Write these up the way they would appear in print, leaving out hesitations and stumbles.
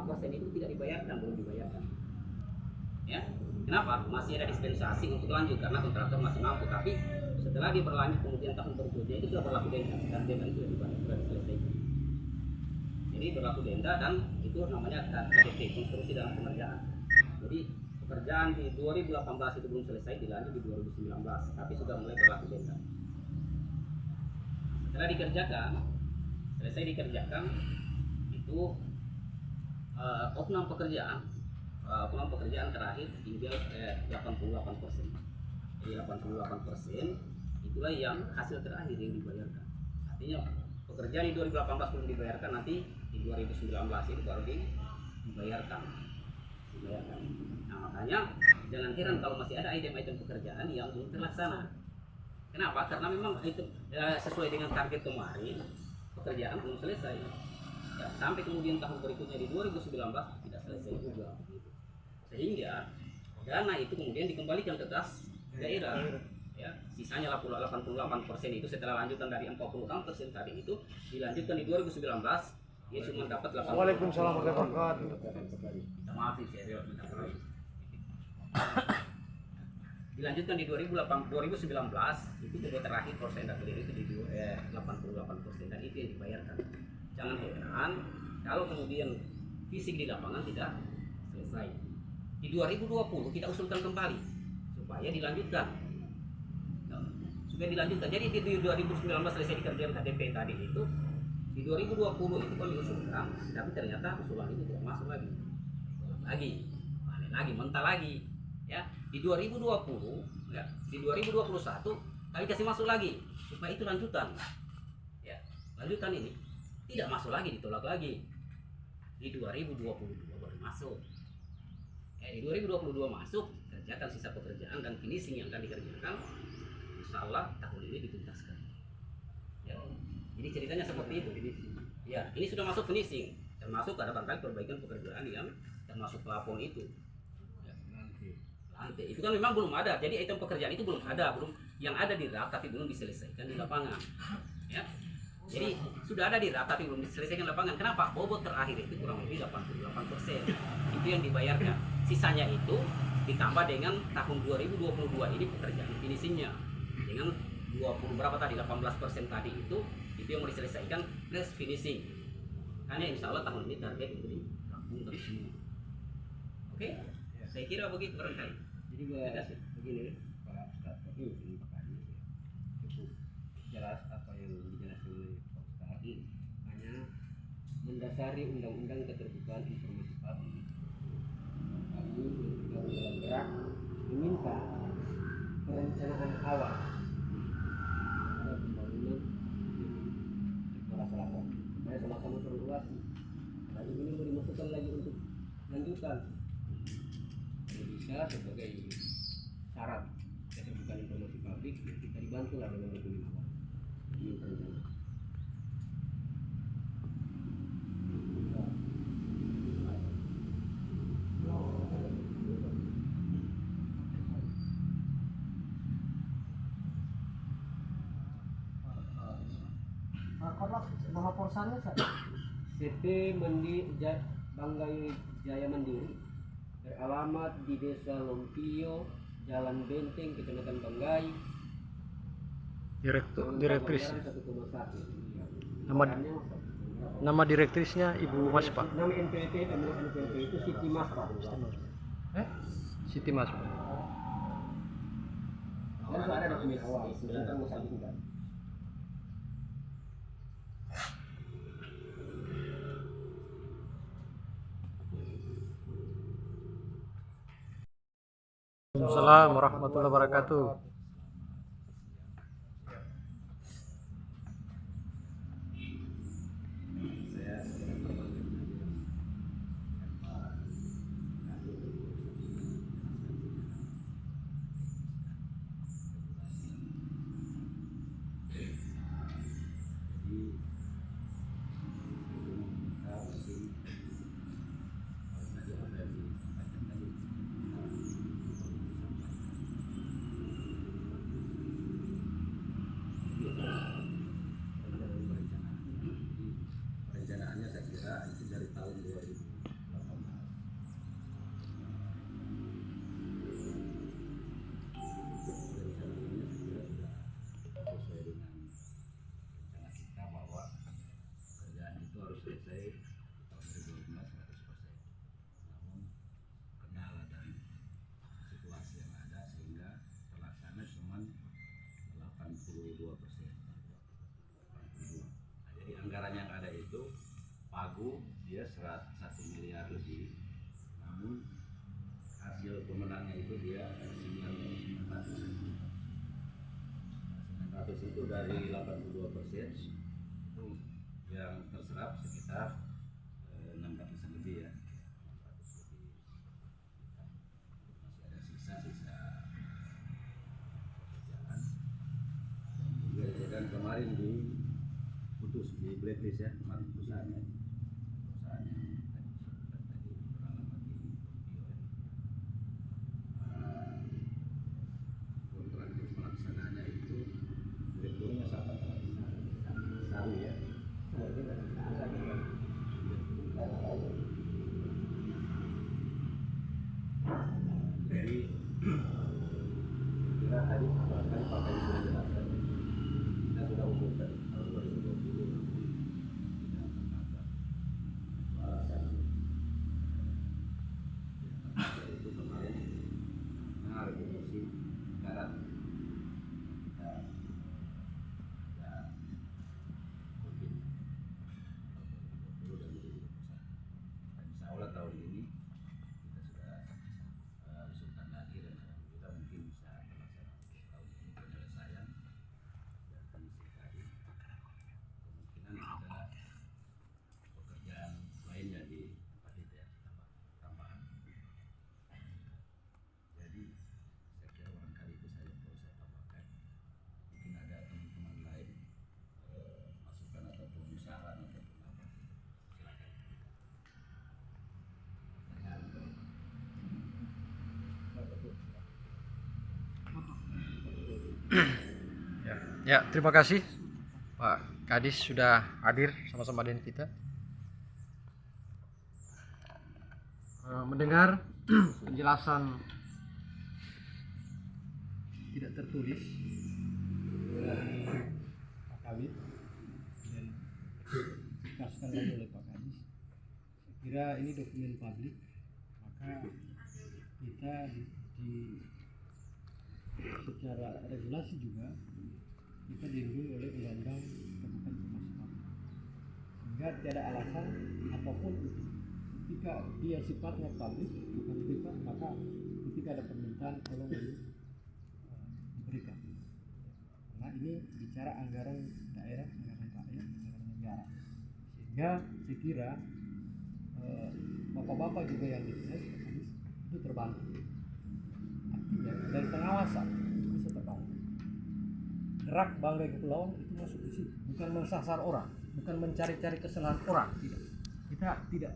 5% itu tidak dibayarkan, belum dibayarkan. Ya, kenapa? Masih ada dispensasi untuk lanjut karena kontraktor masih mampu. Tapi setelah dia berlanjut kemudian tahun berikutnya itu sudah berlaku denda dan denda itu sudah dibayar, sudah diselesaikan. Jadi berlaku denda dan itu namanya KDP, konstruksi dalam pengerjaan. Jadi pekerjaan di 2018 itu belum selesai, dilanjut di 2019, tapi sudah mulai berlaku denda. Setelah dikerjakan, selesai dikerjakan itu oknum pekerjaan terakhir tinggal 88%. Jadi 88% itulah yang hasil terakhir yang dibayarkan. Artinya pekerjaan di 2018 belum dibayarkan, nanti di 2019 itu baru dibayarkan. Nah makanya jangan heran kalau masih ada item-item pekerjaan yang belum terlaksana. Kenapa? Karena memang itu sesuai dengan target kemarin pekerjaan belum selesai. Ya, sampai kemudian tahun berikutnya di 2019 tidak selesai juga. Sehingga dana itu kemudian dikembalikan ke kas daerah. Ya, sisanya 88% itu setelah lanjutan dari 46% tadi itu dilanjutkan di 2019, ya cuma dapat 8%. Waalaikumsalam warahmatullahi Minta maaf sih serius, minta maaf. Dilanjutkan di 2019 itu kedua terakhir persen itu di 88% dan itu yang dibayarkan. Jangan heran kalau kemudian fisik di lapangan tidak selesai. Di 2020 kita usulkan kembali supaya dilanjutkan. Jadi di 2019 selesai dikerjakan KDP tadi itu, di 2020 itu kami usulkan, tapi ternyata usulan itu tidak masuk lagi. Mentah lagi. Ya, di 2020, ya, di 2021 kami kasih masuk lagi supaya itu lanjutan. Ya, lanjutan ini tidak masuk lagi, ditolak lagi. Di 2022 baru masuk. Ya, di 2022 masuk, kerjakan sisa pekerjaan dan finishing yang akan dikerjakan. Insya Allah tahun ini dituntaskan. Ya, jadi ceritanya seperti itu. Ya, ini sudah masuk finishing, termasuk ada barangkali perbaikan pekerjaan yang termasuk plafon itu. Ya, lantai itu kan memang belum ada. Jadi item pekerjaan itu belum ada, yang ada di draft tapi belum diselesaikan di lapangan. Ya. Jadi sudah ada di draft tapi belum diselesaikan di lapangan. Kenapa? Bobot terakhir itu kurang lebih 88%. Itu yang dibayarkan. Sisanya itu ditambah dengan tahun 2022 ini pekerjaan finishingnya dengan 20 berapa tadi 18% tadi itu yang mau diselesaikan plus finishing. Makanya insya Allah tahun ini target untuk dirampungkan semua. Oke? Saya kira begitu barangkali. Jadi begini Pak Ustadz, ini makanya cukup jelas apa yang dijelaskan oleh Pak Ustadz. Hanya mendasari undang-undang keterbukaan informasi publik. Kami dalam gerak meminta perencanaan awal pada pembangunan Jepara Selatan supaya sama-sama terevaluasi. Lagi ini mau dimasukkan lagi untuk lanjutan. Bisa sebagai syarat keterbukaan informasi publik kita dibantu lah dengan dokumen awal. Ini rencana. Nama polsanya CT Banggai Jaya Mandiri, beralamat di Desa Lompio, Jalan Benteng, Kecamatan Banggai. Direktris. 1,1. Nama direktrisnya Ibu Mas Pak. Nama NPWP itu Siti Mas Pak. Siti Mas Pak. Dan sudah ada dokumen awal, sudah termusabungkan. Assalamualaikum warahmatullahi wabarakatuh. dia 1 miliar lebih, namun hasil pemenangnya itu dia 900. 900 itu dari 82%, itu yang terserap sekitar 600 lebih ya. 600 lebih. Masih ada sisa-sisa jalan. Dan juga itu kan kemarin diputus di blacklist ya, kemarin perusahaannya tadi beralamat di Tokyo ya. Kontrak pelaksananya itu direkturnya siapa? Saru ya. Jadi kira tadi barangkali Pak Kadi sudah jelaskan, kita sudah usulkan tahun 2020 nanti tidak menambah alasan itu kemarin rekomendasi darat kita ada mungkin 2020 dan 2021, dan insya Allah tahun ini kita sudah usulkan lagi dan alhamdulillah mungkin bisa terlaksana tahun ini penyelesaian dari SIKAI. Kemungkinan ada pekerjaan lainnya di tempat itu ya, tambahan. Jadi saya kira barangkali itu saja yang perlu saya tambahkan. Mungkin ada teman-teman lain masukan ataupun saran ataupun apa, silakan. Ya, terima kasih Pak Kadis sudah hadir sama-sama dengan kita. Mendengar penjelasan tidak tertulis dari Pak Kadis dan dikasihkan lagi oleh Pak Kadis. Saya kira ini dokumen publik, maka kita secara regulasi juga kita dilindungi oleh undang-undang tentang pemasaran, sehingga tidak ada alasan apapun itu. Ketika dia sifatnya publik bukan privat, maka ketika ada permintaan tolong diberikan. Karena ini bicara anggaran daerah, anggaran rakyat, anggaran negara, sehingga saya kira bapak-bapak juga yang dites itu terbantu. Artinya dari pengawasan itu bisa terbantu. Gerak Banggai Kepulauan itu masuk di situ, bukan mensasar orang, bukan mencari-cari kesalahan orang, tidak. Kita tidak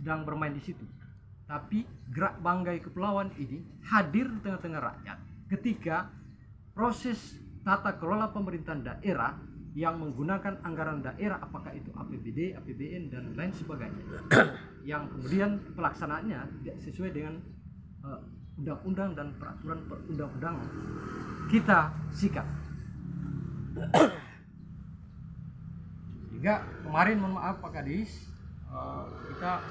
sedang bermain di situ. Tapi gerak Banggai Kepulauan ini hadir di tengah-tengah rakyat ketika proses tata kelola pemerintahan daerah yang menggunakan anggaran daerah, apakah itu APBD, APBN dan lain sebagainya, yang kemudian pelaksanaannya tidak sesuai dengan undang-undang dan peraturan perundang-undangan, kita sikat. Sehingga kemarin, mohon maaf Pak Kadis, kita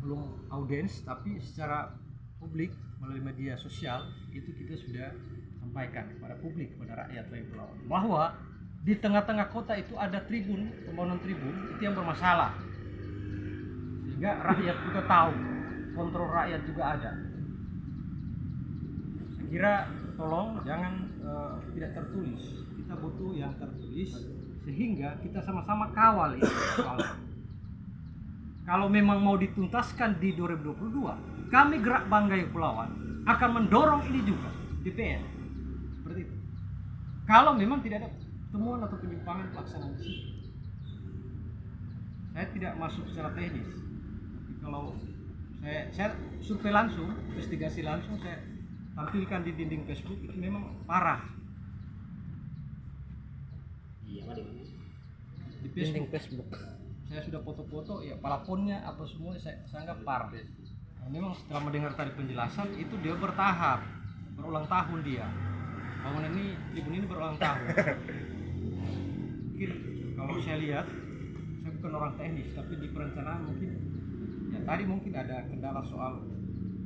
belum audiens, tapi secara publik melalui media sosial itu kita sudah sampaikan kepada publik, kepada rakyat Banggai Kepulauan, bahwa di tengah-tengah kota itu ada tribun, pembangunan tribun itu yang bermasalah, sehingga rakyat juga tahu, kontrol rakyat juga ada. Saya kira tolong jangan tidak tertulis, kita butuh yang tertulis sehingga kita sama-sama kawal ini. Kalau memang mau dituntaskan di 2022, kami Gerak Banggai Kepulauan akan mendorong ini juga DPR seperti itu. Kalau memang tidak ada temuan atau penyimpangan pelaksanaan di situ, saya tidak masuk secara teknis. Tapi kalau saya survei langsung, investigasi langsung, saya tampilkan di dinding Facebook, itu memang parah. Iya, Di Facebook. Saya sudah foto-foto, ya palaponnya apa semua saya anggap parah. Nah, memang setelah mendengar tadi penjelasan itu dia bertahap, berulang tahun dia. Bangunan ini, tribun ini berulang tahun. Mungkin kalau saya lihat, saya bukan orang teknis, tapi di perencanaan mungkin ya tadi mungkin ada kendala soal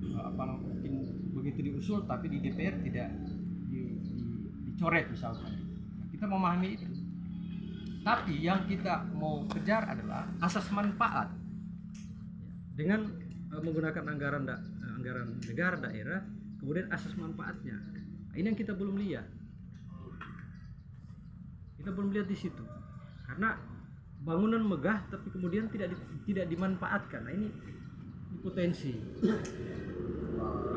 mungkin begitu diusul tapi di DPR tidak dicoret misalkan. Nah, kita memahami itu. Tapi yang kita mau kejar adalah asas manfaat. dengan menggunakan anggaran negara daerah, kemudian asas manfaatnya. Nah, ini yang kita belum lihat. Kita belum lihat di situ. Karena bangunan megah tapi kemudian tidak dimanfaatkan. Nah, ini potensi.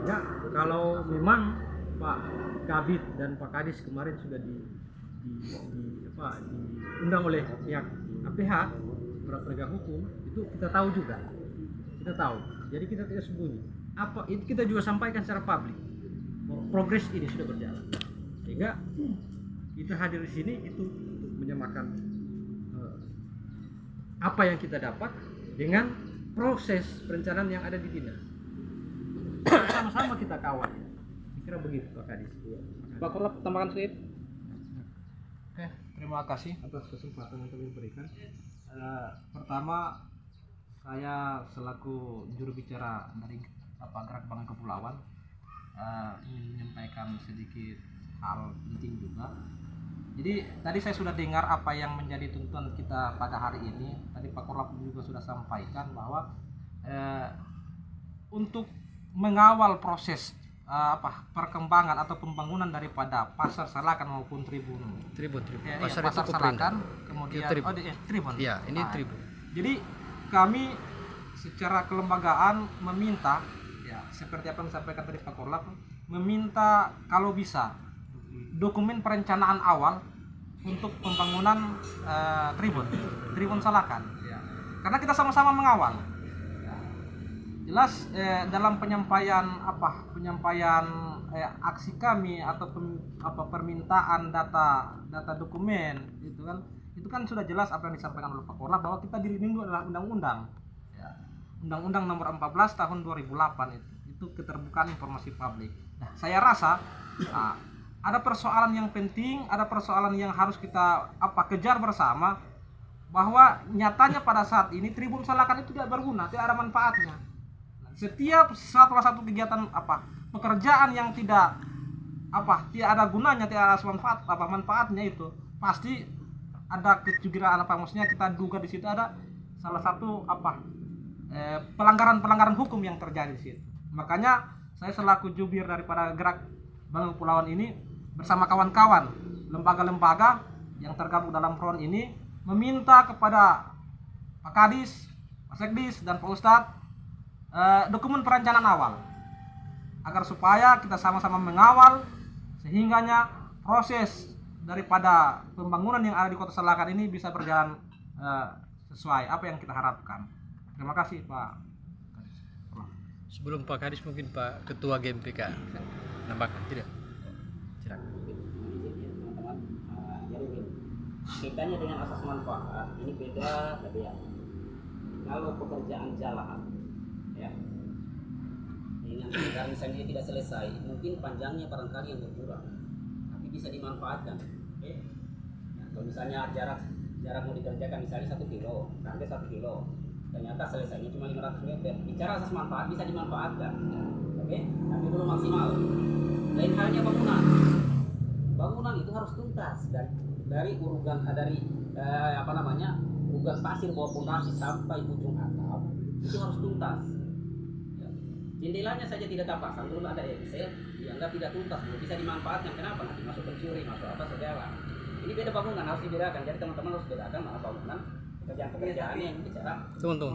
Ya, kalau memang Pak Kabid dan Pak Kadis kemarin sudah diundang oleh pihak APH, para penegak hukum, itu kita tahu juga. Kita tahu. Jadi kita tidak sembunyi. Apa itu kita juga sampaikan secara publik. Progres ini sudah berjalan. Sehingga kita hadir di sini itu untuk menyamakan apa yang kita dapat dengan proses perencanaan yang ada di dinas. Sama-sama kita kawal. Kira begitu Pak Kadis. Pak Korlap, tambahkan sedikit. Oke, terima kasih atas kesempatan yang kami berikan. Pertama, saya selaku juru bicara dari Gerak Bangun Kepulauan ingin menyampaikan sedikit hal penting juga. Jadi tadi saya sudah dengar apa yang menjadi tuntutan kita pada hari ini. Tadi Pak Korlap juga sudah sampaikan bahwa untuk mengawal proses perkembangan atau pembangunan daripada Pasar Salakan maupun Tribun. Ya, Pasar iya, itu Pasar Salakan, kemudian Tribun. Ya, ini Tribun. Jadi kami secara kelembagaan meminta, ya seperti apa yang disampaikan tadi Pak Korlap, meminta kalau bisa dokumen perencanaan awal untuk pembangunan Tribun Salakan. Ya. Karena kita sama-sama mengawal. Jelas dalam penyampaian aksi kami atau permintaan data dokumen itu kan sudah jelas apa yang disampaikan oleh Pak Korlap bahwa kita dilindungi adalah undang-undang ya. Undang-Undang nomor 14 tahun 2008 itu keterbukaan informasi publik. Nah, saya rasa ada persoalan yang penting, ada persoalan yang harus kita kejar bersama, bahwa nyatanya pada saat ini Tribun Salakan itu tidak berguna, tidak ada manfaatnya. Setiap salah satu kegiatan pekerjaan yang tidak ada gunanya, tidak ada manfaatnya, itu pasti ada kecurigaan, maksudnya kita duga di situ ada salah satu pelanggaran hukum yang terjadi di situ. Makanya saya selaku jubir daripada Gerak Bangun Kepulauan ini bersama kawan-kawan lembaga-lembaga yang tergabung dalam front ini meminta kepada Pak Kadis, Pak Sekdis dan Pak Ustadz dokumen perencanaan awal agar supaya kita sama-sama mengawal sehingganya proses daripada pembangunan yang ada di Kota Salakan ini bisa berjalan sesuai apa yang kita harapkan. Terima kasih Pak Kadis. Sebelum Pak Kadis mungkin Pak Ketua GMPK nambahkan tidak? Silakan. Teman-teman, jadi bedanya dengan asas manfaat ini beda. Kalau pekerjaan jalan ya dengan misalnya dia tidak selesai, mungkin panjangnya barangkali yang berkurang tapi bisa dimanfaatkan. Nah, kalau misalnya jarak mau dikerjakan misalnya 1 kilo, rantai 1 kilo, ternyata selesainya cuma 500 meter, bicara asas manfaat bisa dimanfaatkan. Tapi belum maksimal. Lain halnya bangunan itu harus tuntas dari urugan urugan pasir bawah pondasi sampai ujung atap itu harus tuntas. Jendelanya saja tidak terpasang, belum ada engsel, dianggap tidak tuntas, belum bisa dimanfaatkan. Kenapa? Nanti masuk pencuri, masuk segala. Ini beda bangunan, harus dibedakan. Jadi teman-teman harus bedakan mana bangunan, pekerjaan yang bicara. Tunggu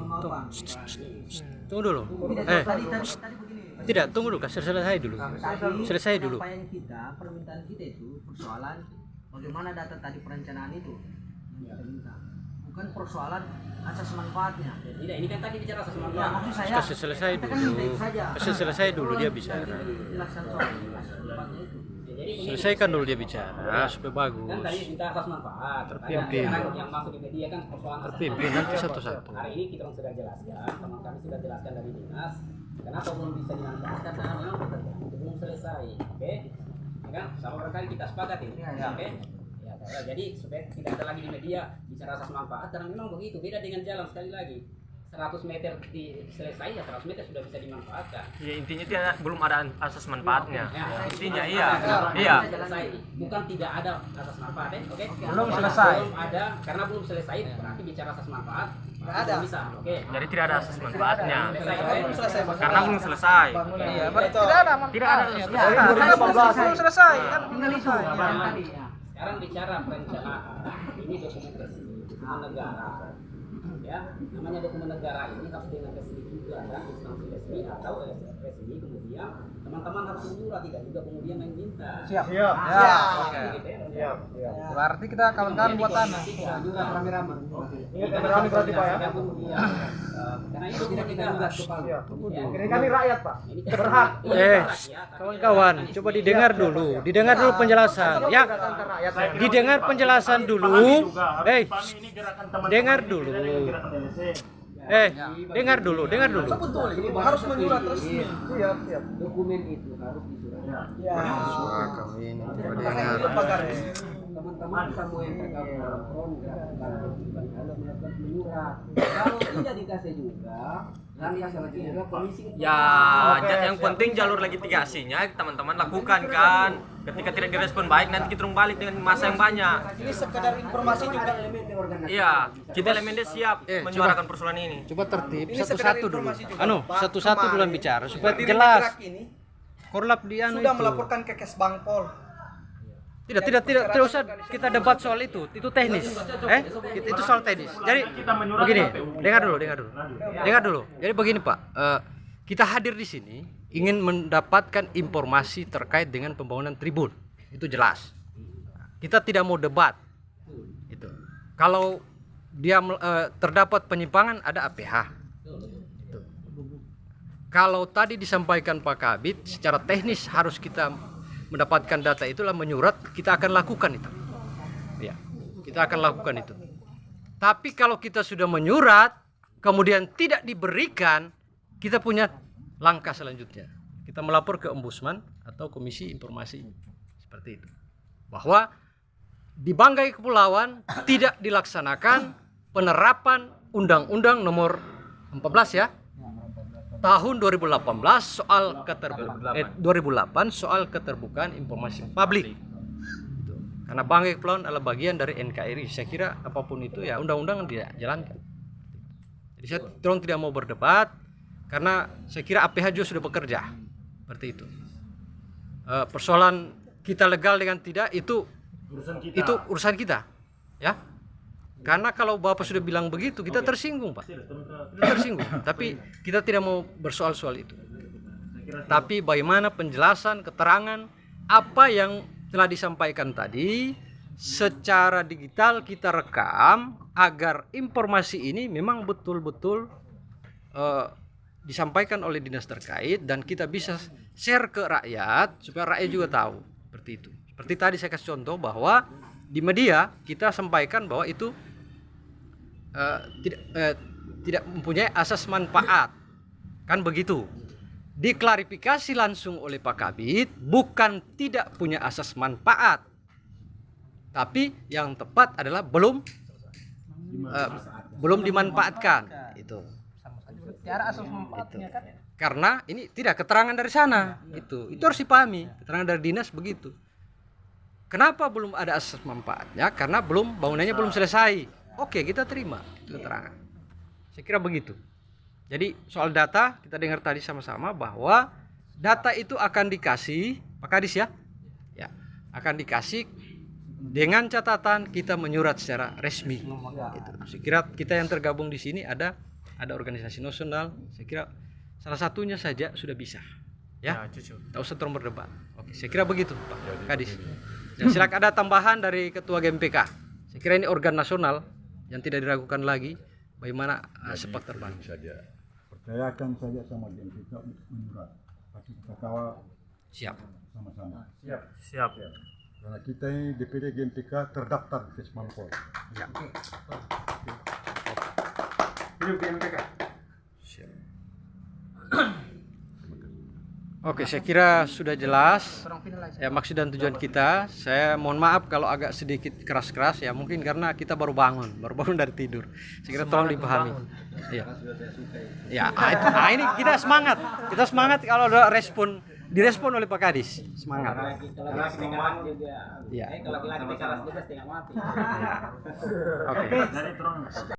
dulu. Tidak, tunggu dulu, selesai dulu. Selesai dulu. Permintaan kita itu persoalan bagaimana data tadi perencanaan itu yang kita minta. Bukan persoalan asas manfaatnya. Tidak, ini kan tadi bicara asas manfaat. Ya, maksud saya Kasih selesai dulu dia bicara. Selesaikan dulu dia bicara supaya bagus. Kan tadi minta asas manfaat. Terpimpin. Yang masuk di media kan persoalan asas Terpimpin manfaat. nanti satu-satu. Hari ini kita sudah jelaskan, teman kami sudah jelaskan dari dinas. Kenapa belum bisa dimanfaatkan? Karena memang pekerjaan itu belum selesai. Oke? Ya kan? Sama barangkali kita sepakat ini. Oke? Ya, jadi supaya tidak ada lagi di media bicara asas manfaat, karena memang begitu, beda dengan jalan. Sekali lagi 100 meter selesai, ya 100 meter sudah bisa dimanfaatkan. Ya intinya tidak belum ada asas manfaatnya. Ya, Intinya ada. iya. Selesai. Bukan tidak ada asas manfaat, oke? Belum selesai. Belum ada, karena belum selesai. Berarti bicara asas manfaat Nggak ada. Bisa. Oke. Jadi tidak ada asas manfaatnya. Belum selesai Bang. Karena belum selesai. Iya, berarti tidak ada Tidak ada asas Iya, belum selesai kan? Tinggal itu yang tadi. Sekarang bicara perencanaan. Ini dokumen negara. Ya, namanya dokumen negara ini harus dengan resmi juga kan, instansi resmi atau resmi, kemudian teman-teman harus menyurat, tidak juga kemudian main minta. Siap. Siap. Berarti kita kawan-kawan buat tanah. Juga rame-rame. Ini rame berarti Pak ya. Karena itu tidak kita juga. Ini kami rakyat Pak. Berhak. Kawan-kawan, coba didengar dulu penjelasan. Ya, didengar penjelasan dulu. Dengar dulu. Dengar dulu. Betul, ini harus menyurat resmi. Siap. Dokumen itu harus disurat. Teman-teman semua yang tergabung dalam program kalau melakukan menyurat, kalau tidak dikasih juga langkah selanjutnya komisi. Ya, yang penting jalur legitimasinya teman-teman lakukan kan. Ketika tidak direspon baik nanti kita balik dengan masa yang banyak. Ini sekedar informasi juga. Iya, kita elemennya siap menyuarakan persoalan ini. Coba tertib Ini sekedar satu-satu dulu. informasi juga, Pak. Satu-satu dulu Kemarin, bicara supaya Berdiri jelas. Gerak ini Korlap di anu sudah itu. melaporkan ke Kesbangpol. Tidak usah kita debat soal itu teknis. Itu soal teknis. Jadi begini, dengar dulu. Jadi begini Pak, kita hadir di sini ingin mendapatkan informasi terkait dengan pembangunan tribun. Itu jelas. Kita tidak mau debat. Itu. Kalau dia terdapat penyimpangan ada APH. Itu. Kalau tadi disampaikan Pak Kabid secara teknis harus kita mendapatkan data itulah menyurat, kita akan lakukan itu. Ya, kita akan lakukan itu. Tapi kalau kita sudah menyurat, kemudian tidak diberikan, kita punya langkah selanjutnya. Kita melapor ke Ombudsman atau Komisi Informasi seperti itu. Bahwa di Banggai Kepulauan tidak dilaksanakan penerapan Undang-Undang Nomor 14 ya. Tahun 2018 soal 2008 soal keterbukaan informasi publik. Gitu. Karena Banggai Kepulauan adalah bagian dari NKRI. Saya kira apapun itu ya undang-undang tidak jalankan. Jadi saya terus tidak mau berdebat karena saya kira APH juga sudah bekerja. Seperti itu. Persoalan kita legal dengan tidak itu urusan kita. Ya. Karena kalau Bapak sudah bilang begitu, kita tersinggung, Pak. Kita tersinggung. Tapi kita tidak mau bersoal-soal itu. Tapi bagaimana penjelasan, keterangan apa yang telah disampaikan tadi secara digital kita rekam agar informasi ini memang betul-betul disampaikan oleh dinas terkait dan kita bisa share ke rakyat supaya rakyat juga tahu seperti itu. Seperti tadi saya kasih contoh bahwa di media kita sampaikan bahwa itu tidak mempunyai asas manfaat, kan begitu. Diklarifikasi langsung oleh Pak Kabid bukan tidak punya asas manfaat, tapi yang tepat adalah belum dimanfaatkan itu. Cara asas manfaatnya kan. Karena ini tidak keterangan dari sana, itu harus dipahami. Keterangan dari dinas begitu. Kenapa belum ada asas manfaatnya? Karena bangunannya belum selesai. Oke, kita terima itu keterangan. Saya kira begitu. Jadi soal data kita dengar tadi sama-sama bahwa data itu akan dikasih Pak Kadis ya, akan dikasih dengan catatan kita menyurat secara resmi. Itu. Saya kira kita yang tergabung di sini ada organisasi nasional. Saya kira salah satunya saja sudah bisa. Ya, tak usah terus berdebat. Oke, saya kira begitu Pak Kadis. Dan silakan ada tambahan dari Ketua GMPK. Saya kira ini organ nasional yang tidak diragukan lagi bagaimana sepak terbang saja. Percayakan saja sama GMPK untuk menyurat. Tapi kita kawal siap sama-sama. Siap. Karena kita ini DPD GMPK terdaftar di Kesbangpol. ya. Ini GMPK. Oke, saya kira sudah jelas ya maksud dan tujuan kita. Saya mohon maaf kalau agak sedikit keras-keras ya, mungkin karena kita baru bangun dari tidur. Saya kira tolong dipahami. Ya, ini kita semangat kalau ada direspon oleh Pak Kadis. Semangat. Kalau laki-laki keras juga. Ya. Kalau laki-laki keras juga setengah mati. Oke.